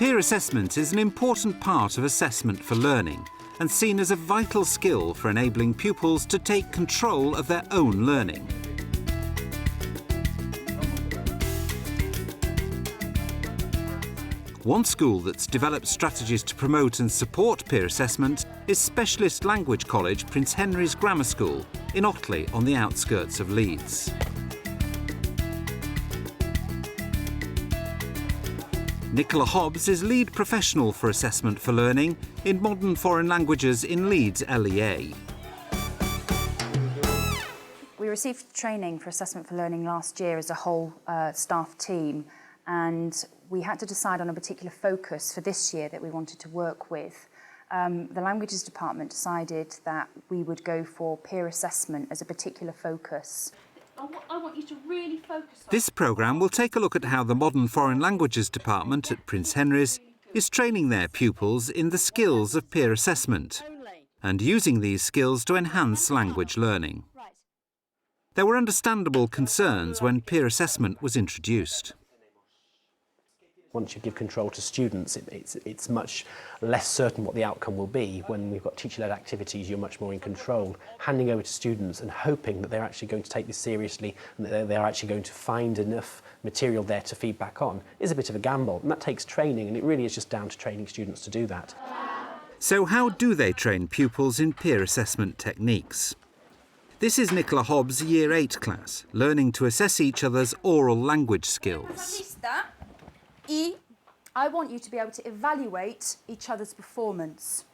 Peer assessment is an important part of assessment for learning and seen as a vital skill for enabling pupils to take control of their own learning. One school that's developed strategies to promote and support peer assessment is Specialist Language College Prince Henry's Grammar School in Otley on the outskirts of Leeds. Nicola Hobbs is lead professional for assessment for learning in modern foreign languages in Leeds LEA. We received training for assessment for learning last year as a whole staff team, and we had to decide on a particular focus for this year that we wanted to work with. The languages department decided that we would go for peer assessment as a particular focus. I want you to really focus on... This programme will take a look at how the Modern Foreign Languages Department at Prince Henry's is training their pupils in the skills of peer assessment and using these skills to enhance language learning. There were understandable concerns when peer assessment was introduced. Once you give control to students, it's much less certain what the outcome will be. When we've got teacher-led activities, you're much more in control. Handing over to students and hoping that they're actually going to take this seriously and that they're actually going to find enough material there to feed back on is a bit of a gamble. And that takes training, and it really is just down to training students to do that. So how do they train pupils in peer assessment techniques? This is Nicola Hobbs' Year 8 class, learning to assess each other's oral language skills. I want you to be able to evaluate each other's performance.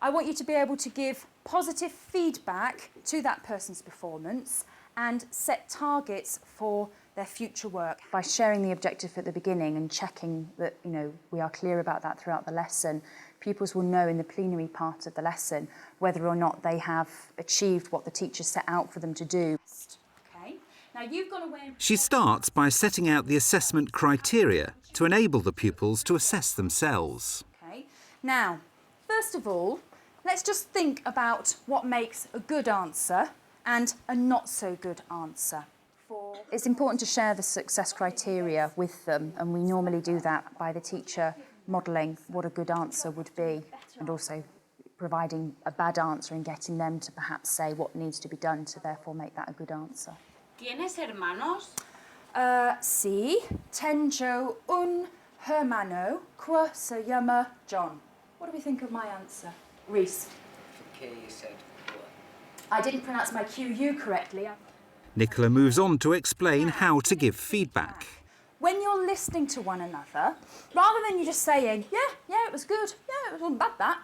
I want you to be able to give positive feedback to that person's performance and set targets for their future work. By sharing the objective at the beginning and checking that, we are clear about that throughout the lesson, pupils will know in the plenary part of the lesson whether or not they have achieved what the teacher set out for them to do. Now you've gone away and... She starts by setting out the assessment criteria to enable the pupils to assess themselves. Okay. Now, first of all, let's just think about what makes a good answer and a not so good answer. It's important to share the success criteria with them, and we normally do that by the teacher modelling what a good answer would be and also providing a bad answer and getting them to perhaps say what needs to be done to therefore make that a good answer. ¿Tienes hermanos? Sí, tengo un hermano que se llama John. What do we think of my answer? Reese. Okay, you said what? I didn't pronounce my QU correctly. Nicola moves on to explain how to give feedback. When you're listening to one another, rather than you just saying, yeah, it was good, yeah, it wasn't bad that,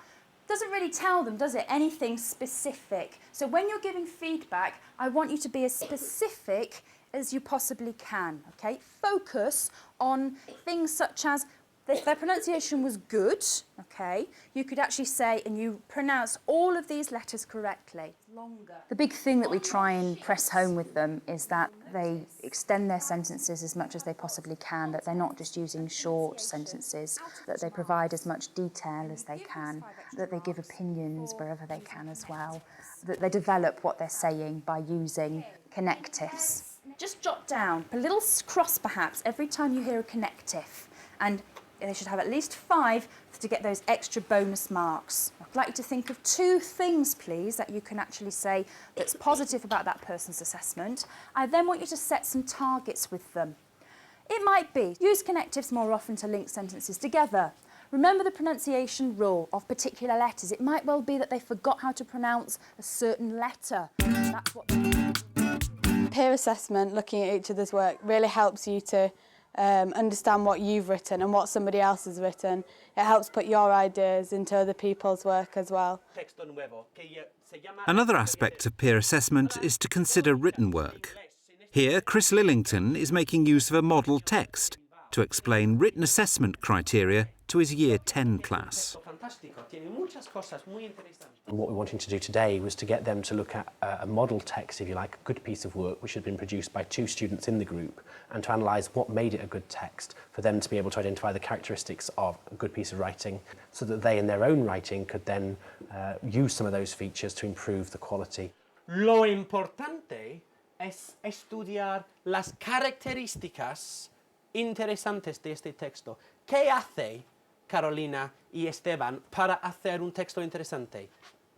doesn't really tell them, does it, anything specific. So when you're giving feedback, I want you to be as specific as you possibly can, okay? Focus on things such as, if their pronunciation was good, okay, you could actually say, and you pronounce all of these letters correctly. Longer. The big thing that we try and press home with them is that they extend their sentences as much as they possibly can, that they're not just using short sentences, that they provide as much detail as they can, that they give opinions wherever they can as well, that they develop what they're saying by using connectives. Just jot down a little cross perhaps every time you hear a connective, and they should have at least 5 to get those extra bonus marks. I'd like you to think of 2 things, please, that you can actually say that's positive about that person's assessment. I then want you to set some targets with them. It might be use connectives more often to link sentences together. Remember the pronunciation rule of particular letters. It might well be that they forgot how to pronounce a certain letter. That's what Peer assessment, looking at each other's work, really helps you to understand what you've written and what somebody else has written. It helps put your ideas into other people's work as well. Another aspect of peer assessment is to consider written work. Here, Chris Lillington is making use of a model text to explain written assessment criteria to his Year 10 class. And what we wanted to do today was to get them to look at a model text, if you like, a good piece of work which had been produced by 2 students in the group, and to analyse what made it a good text, for them to be able to identify the characteristics of a good piece of writing, so that they in their own writing could then use some of those features to improve the quality. Lo importante es estudiar las características interesantes de este texto. ¿Qué hace Carolina y Esteban para hacer un texto interesante.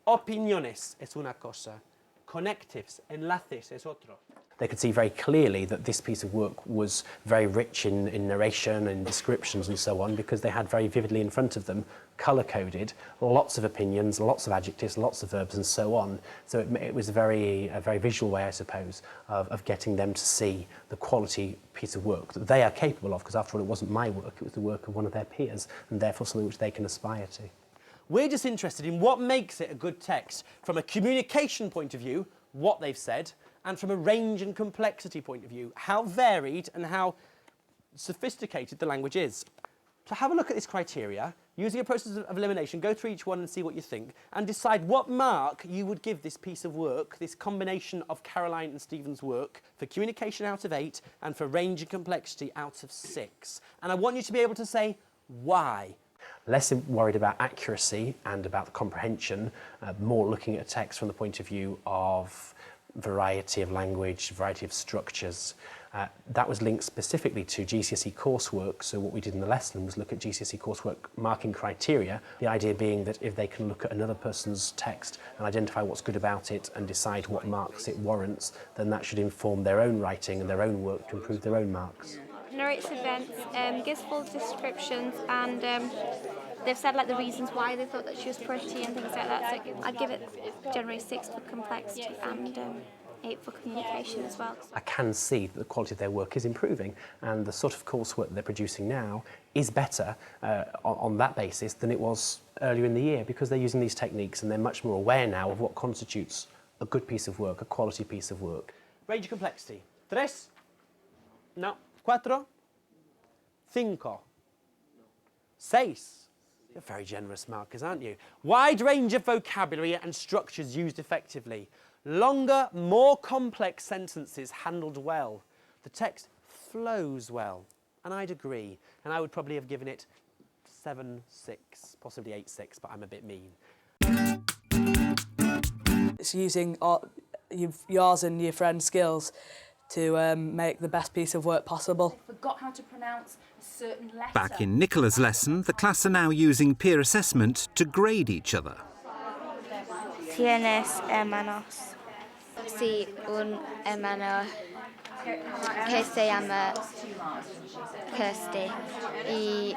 Opiniones es una cosa, connectives, enlaces es otro. They could see very clearly that this piece of work was very rich in narration and descriptions and so on, because they had very vividly in front of them, colour-coded, lots of opinions, lots of adjectives, lots of verbs and so on. So it was a very visual way, I suppose, of getting them to see the quality piece of work that they are capable of, because after all it wasn't my work, it was the work of one of their peers, and therefore something which they can aspire to. We're just interested in what makes it a good text from a communication point of view, what they've said, and from a range and complexity point of view, how varied and how sophisticated the language is. So have a look at this criteria, using a process of elimination, go through each one and see what you think, and decide what mark you would give this piece of work, this combination of Caroline and Stephen's work, for communication out of 8, and for range and complexity out of 6. And I want you to be able to say why. Less worried about accuracy and about the comprehension, more looking at a text from the point of view of variety of language, variety of structures. That was linked specifically to GCSE coursework, so what we did in the lesson was look at GCSE coursework marking criteria, the idea being that if they can look at another person's text and identify what's good about it and decide what marks it warrants, then that should inform their own writing and their own work to improve their own marks. Narrates events, gives full descriptions, and they've said like the reasons why they thought that she was pretty and things like that. So I'd give it generally 6 for complexity and 8 for communication as well. I can see that the quality of their work is improving, and the sort of coursework that they're producing now is better on that basis than it was earlier in the year, because they're using these techniques and they're much more aware now of what constitutes a good piece of work, a quality piece of work. Range of complexity. 3. No. 4. 5. 6. You're very generous markers, aren't you? Wide range of vocabulary and structures used effectively. Longer, more complex sentences handled well. The text flows well. And I'd agree. And I would probably have given it 7, 6, possibly 8, 6, but I'm a bit mean. It's using yours and your friend's skills to make the best piece of work possible. Forgot how to pronounce a certain letter. Back in Nicola's lesson, the class are now using peer assessment to grade each other. Tienes hermanos. Sí, un hermano que se llama Kirsty y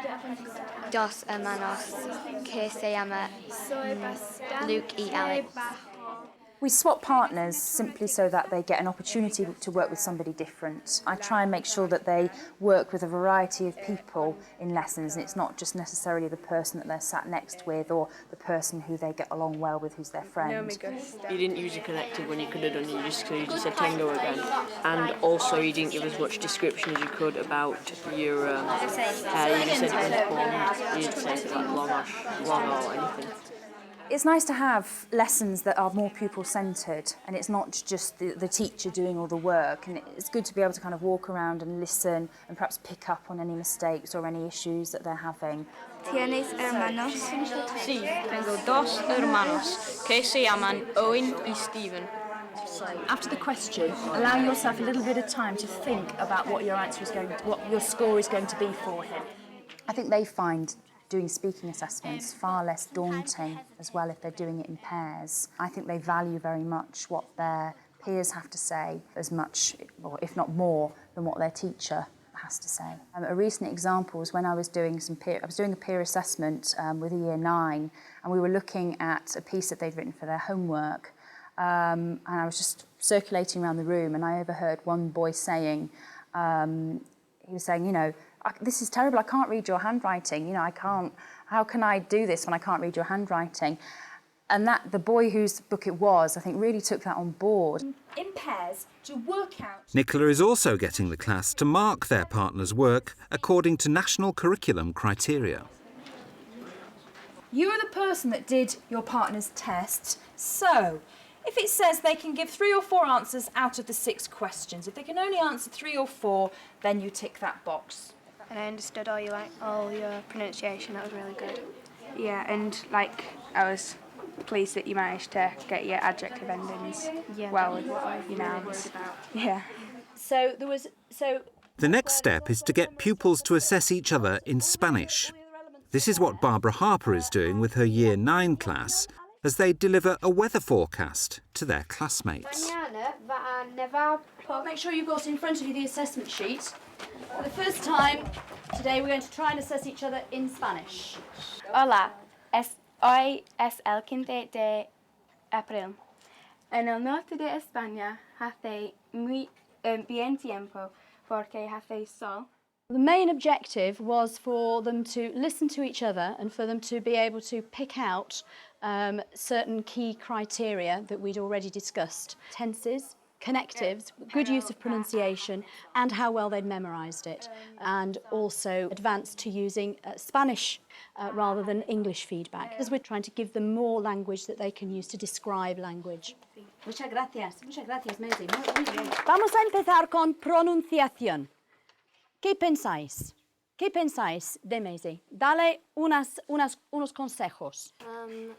2 hermanos que se llama Luke y Alex. We swap partners simply so that they get an opportunity to work with somebody different. I try and make sure that they work with a variety of people in lessons, and it's not just necessarily the person that they're sat next with or the person who they get along well with, who's their friend. You didn't use a connective when you could have done, you just said tango again. And also you didn't give as much description as you could about your hair. You just said it was blonde, you didn't say it like long or anything. It's nice to have lessons that are more pupil-centred, and it's not just the teacher doing all the work, and it's good to be able to kind of walk around and listen and perhaps pick up on any mistakes or any issues that they're having. ¿Tienes hermanos? Sí, tengo 2 hermanos que se llaman Owen y Stephen. After the question, allow yourself a little bit of time to think about what your answer is what your score is going to be for him. I think they find doing speaking assessments far less daunting as well if they're doing it in pairs. I think they value very much what their peers have to say as much, or if not more, than what their teacher has to say. A recent example was when I was doing a peer assessment with a year 9, and we were looking at a piece that they'd written for their homework, and I was just circulating around the room, and I overheard one boy saying, he was saying, you know, this is terrible, I can't read your handwriting, you know, how can I do this when I can't read your handwriting? And the boy whose book it was, I think, really took that on board. In pairs, to work out... Nicola is also getting the class to mark their partner's work according to national curriculum criteria. You are the person that did your partner's test, so if it says they can give 3 or 4 answers out of the 6 questions, if they can only answer 3 or 4, then you tick that box. And I understood all your pronunciation. That was really good. Yeah, and like I was pleased that you managed to get your adjective endings well with your nouns. Yeah. The next step is to get pupils to assess each other in Spanish. This is what Barbara Harper is doing with her Year 9 class as they deliver a weather forecast to their classmates. Make sure you've got in front of you the assessment sheet. For the first time today we're going to try and assess each other in Spanish. Hola, hoy es el 15 de abril. En el norte de España hace muy bien tiempo porque hace sol. The main objective was for them to listen to each other and for them to be able to pick out certain key criteria that we'd already discussed. Tenses, connectives, good use of pronunciation and how well they'd memorised it, and also advance to using Spanish rather than English feedback, because we're trying to give them more language that they can use to describe language. Muchas gracias, Maisie. Muy bien. Vamos a empezar con pronunciación. ¿Qué pensáis? ¿Qué pensáis de Maisie? Dale unos consejos.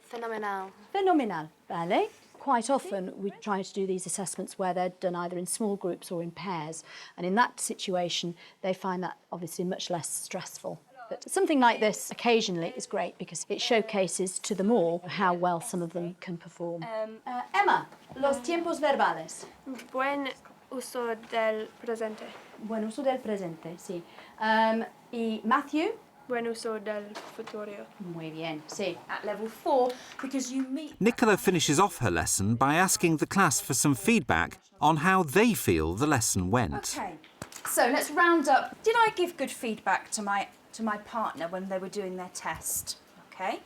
Fenomenal. Fenomenal, vale? Quite often we try to do these assessments where they're done either in small groups or in pairs, and in that situation they find that obviously much less stressful. But something like this occasionally is great because it showcases to them all how well some of them can perform. Emma, los tiempos verbales. Buen uso del presente. Buen uso del presente, sí. Y Matthew? Buen uso del futuro. Muy bien, sí. At level 4, because you meet... Nicola finishes off her lesson by asking the class for some feedback on how they feel the lesson went. Okay, so let's round up. Did I give good feedback to my partner when they were doing their test? Okay.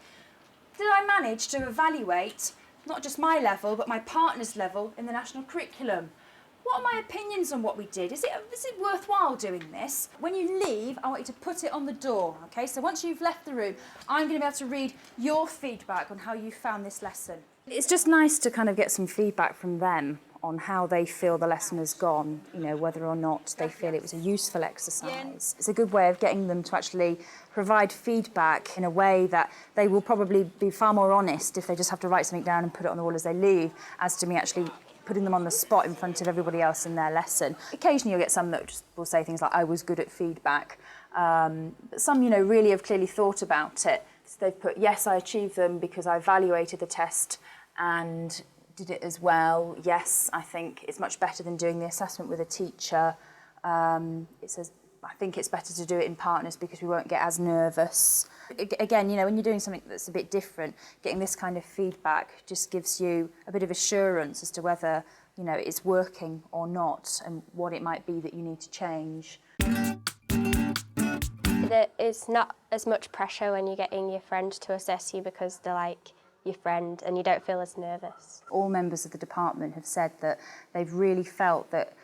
Did I manage to evaluate not just my level, but my partner's level in the national curriculum? What are my opinions on what we did? Is it worthwhile doing this? When you leave, I want you to put it on the door, okay? So once you've left the room, I'm going to be able to read your feedback on how you found this lesson. It's just nice to kind of get some feedback from them on how they feel the lesson has gone, you know, whether or not they feel it was a useful exercise. It's a good way of getting them to actually provide feedback in a way that they will probably be far more honest if they just have to write something down and put it on the wall as they leave, as to me actually putting them on the spot in front of everybody else in their lesson. Occasionally you'll get some that just will say things like, I was good at feedback. But some, you know, really have clearly thought about it. So they've put, yes, I achieved them because I evaluated the test and did it as well. Yes, I think it's much better than doing the assessment with a teacher. It says, I think it's better to do it in partners because we won't get as nervous. Again, you know, when you're doing something that's a bit different, getting this kind of feedback just gives you a bit of assurance as to whether, you know, it's working or not and what it might be that you need to change. It's not as much pressure when you're getting your friend to assess you because they're like your friend and you don't feel as nervous. All members of the department have said that they've really felt that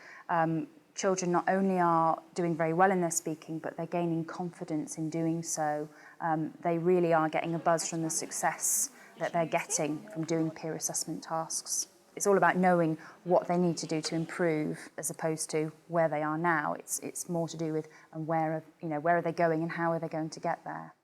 children not only are doing very well in their speaking, but they're gaining confidence in doing so. They really are getting a buzz from the success that they're getting from doing peer assessment tasks. It's all about knowing what they need to do to improve as opposed to where they are now. It's more to do with and where are they going and how are they going to get there.